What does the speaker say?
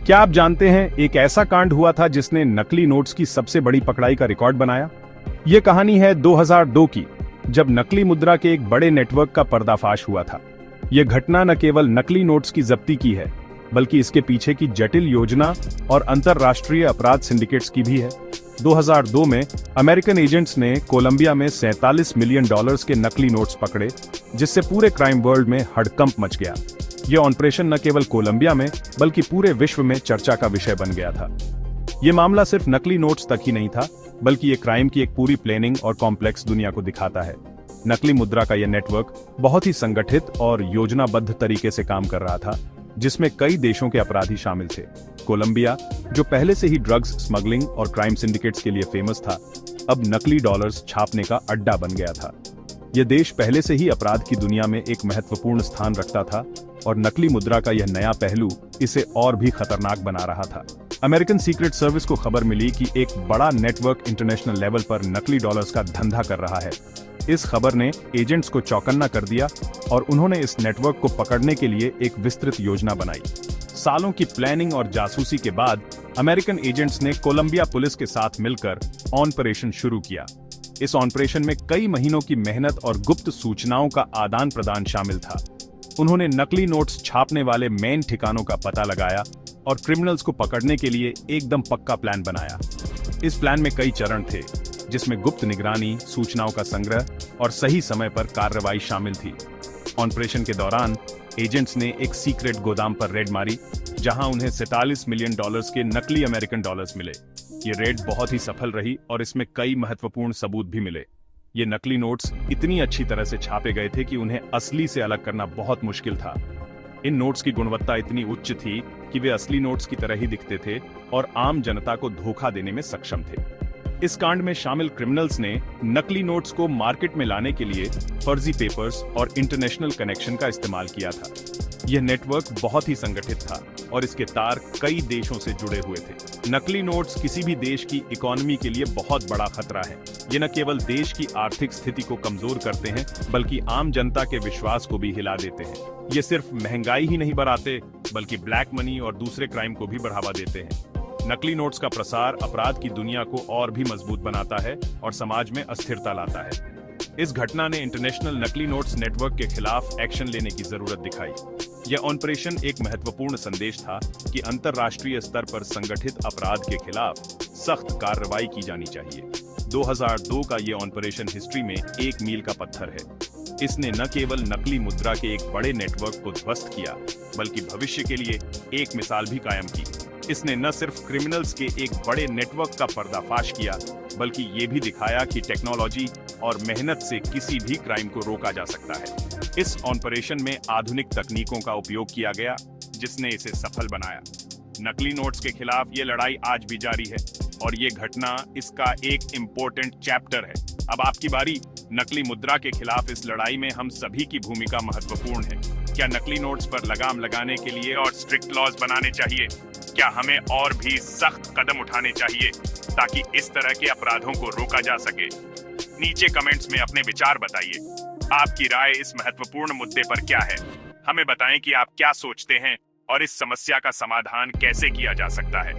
क्या आप जानते हैं एक ऐसा कांड हुआ था जिसने नकली नोट्स की सबसे बड़ी पकड़ाई का रिकॉर्ड बनाया। ये कहानी है 2002 की, जब नकली मुद्रा के एक बड़े नेटवर्क का पर्दाफाश हुआ था। यह घटना न केवल नकली नोट्स की जब्ती की है, बल्कि इसके पीछे की जटिल योजना और अंतरराष्ट्रीय अपराध सिंडिकेट्स की भी है। 2002 में अमेरिकन एजेंट्स ने कोलंबिया में $47 मिलियन के नकली नोट्स पकड़े, जिससे पूरे क्राइम वर्ल्ड में हड़कंप मच गया। यह ऑपरेशन न केवल कोलंबिया में बल्कि पूरे विश्व में चर्चा का विषय बन गया था। यह मामला सिर्फ नकली नोट्स तक ही नहीं था, बल्कि यह क्राइम की एक पूरी प्लानिंग और कॉम्प्लेक्स दुनिया को दिखाता है। नकली मुद्रा का यह नेटवर्क बहुत ही संगठित और योजनाबद्ध तरीके से काम कर रहा था, जिसमें कई देशों के अपराधी शामिल थे। कोलंबिया, जो पहले से ही ड्रग्स स्मगलिंग और क्राइम सिंडिकेट्स के लिए फेमस था, अब नकली डॉलर्स छापने का अड्डा बन गया था। यह देश पहले से ही अपराध की दुनिया में एक महत्वपूर्ण स्थान रखता था, और नकली मुद्रा का यह नया पहलू इसे और भी खतरनाक बना रहा था। अमेरिकन सीक्रेट सर्विस को खबर मिली कि एक बड़ा नेटवर्क इंटरनेशनल लेवल पर नकली डॉलर्स का धंधा कर रहा है। इस खबर ने एजेंट्स को चौकन्ना कर दिया और उन्होंने इस नेटवर्क को पकड़ने के लिए एक विस्तृत योजना बनाई। सालों की प्लानिंग और जासूसी के बाद अमेरिकन एजेंट्स ने कोलंबिया पुलिस के साथ मिलकर ऑपरेशन शुरू किया। इस ऑपरेशन में कई महीनों की मेहनत और गुप्त सूचनाओं का आदान प्रदान शामिल था। उन्होंने नकली नोट्स छापने वाले मेन ठिकानों का पता लगाया और क्रिमिनल्स को पकड़ने के लिए एकदम पक्का प्लान बनाया। इस प्लान में कई चरण थे, जिसमें गुप्त निगरानी, सूचनाओं का संग्रह और सही समय पर कार्रवाई शामिल थी। ऑपरेशन के दौरान एजेंट्स ने एक सीक्रेट गोदाम पर रेड मारी, जहां उन्हें $47 मिलियन के नकली अमेरिकन डॉलर्स मिले। ये रेड बहुत ही सफल रही और इसमें कई महत्वपूर्ण सबूत भी मिले। ये नकली नोट्स इतनी अच्छी तरह से छापे गए थे कि उन्हें असली से अलग करना बहुत मुश्किल था। इन नोट्स की गुणवत्ता इतनी उच्च थी कि वे असली नोट्स की तरह ही दिखते थे और आम जनता को धोखा देने में सक्षम थे। इस कांड में शामिल क्रिमिनल्स ने नकली नोट्स को मार्केट में लाने के लिए फर्जी पेपर्स और इंटरनेशनल कनेक्शन का इस्तेमाल किया था। यह नेटवर्क बहुत ही संगठित था और इसके तार कई देशों से जुड़े हुए थे। नकली नोट्स किसी भी देश की इकोनॉमी के लिए बहुत बड़ा खतरा है। ये न केवल देश की आर्थिक स्थिति को कमजोर करते हैं, बल्कि आम जनता के विश्वास को भी हिला देते हैं। ये सिर्फ महंगाई ही नहीं बढ़ाते, बल्कि ब्लैक मनी और दूसरे क्राइम को भी बढ़ावा देते हैं। नकली नोट्स का प्रसार अपराध की दुनिया को और भी मजबूत बनाता है और समाज में अस्थिरता लाता है। इस घटना ने इंटरनेशनल नकली नोट्स नेटवर्क के खिलाफ एक्शन लेने की जरूरत दिखाई। यह ऑपरेशन एक महत्वपूर्ण संदेश था कि अंतरराष्ट्रीय स्तर पर संगठित अपराध के खिलाफ सख्त कार्रवाई की जानी चाहिए। 2002 का यह ऑपरेशन हिस्ट्री में एक मील का पत्थर है। इसने न केवल नकली मुद्रा के एक बड़े नेटवर्क को ध्वस्त किया, बल्कि भविष्य के लिए एक मिसाल भी कायम की। इसने न सिर्फ क्रिमिनल्स के एक बड़े नेटवर्क का पर्दाफाश किया, बल्कि ये भी दिखाया कि टेक्नोलॉजी और मेहनत से किसी भी क्राइम को रोका जा सकता है। इस ऑपरेशन में आधुनिक तकनीकों का उपयोग किया गया, जिसने इसे सफल बनाया। नकली नोट्स के खिलाफ ये लड़ाई आज भी जारी है और ये घटना इसका एक इम्पोर्टेंट चैप्टर है। अब आपकी बारी। नकली मुद्रा के खिलाफ इस लड़ाई में हम सभी की भूमिका महत्वपूर्ण है। क्या नकली नोट्स पर लगाम लगाने के लिए और स्ट्रिक्ट लॉज बनाने चाहिए? क्या हमें और भी सख्त कदम उठाने चाहिए ताकि इस तरह के अपराधों को रोका जा सके? नीचे कमेंट्स में अपने विचार बताइए। आपकी राय इस महत्वपूर्ण मुद्दे पर क्या है? हमें बताएं कि आप क्या सोचते हैं और इस समस्या का समाधान कैसे किया जा सकता है।